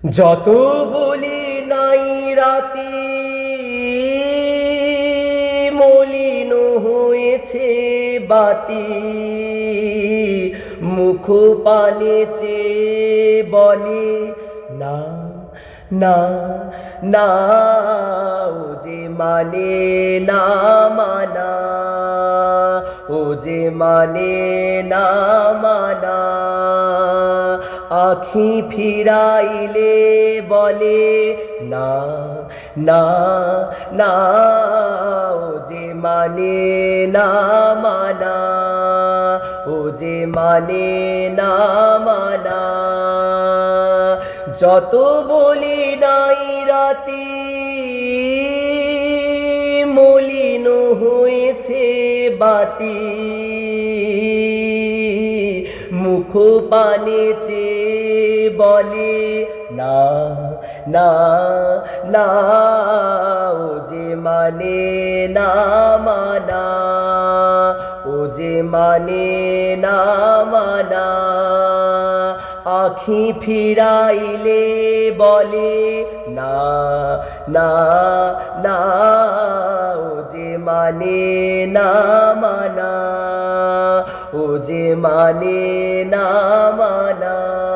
যত বলি নাই রাতে মলিন হয়েছে বাতি, মুখ পানে চেয়ে বলে না না না, ও যে মানে না মানা, ও যে মানে না মানা। আখি ফিরাইলে বলে না না না, ও যে মানে না মানা, ও যে মানে না মানা। যত বলি নাই রাতে মলিন হয়েছে বাতি, মুখ পানে চেয়ে বলে না না না, ও যে মানে না মানা, ও যে মানে না মানা। আখি ফিরাইলে বলে না না না, ও যে মানে না মানা, ও যে মানে না মানা।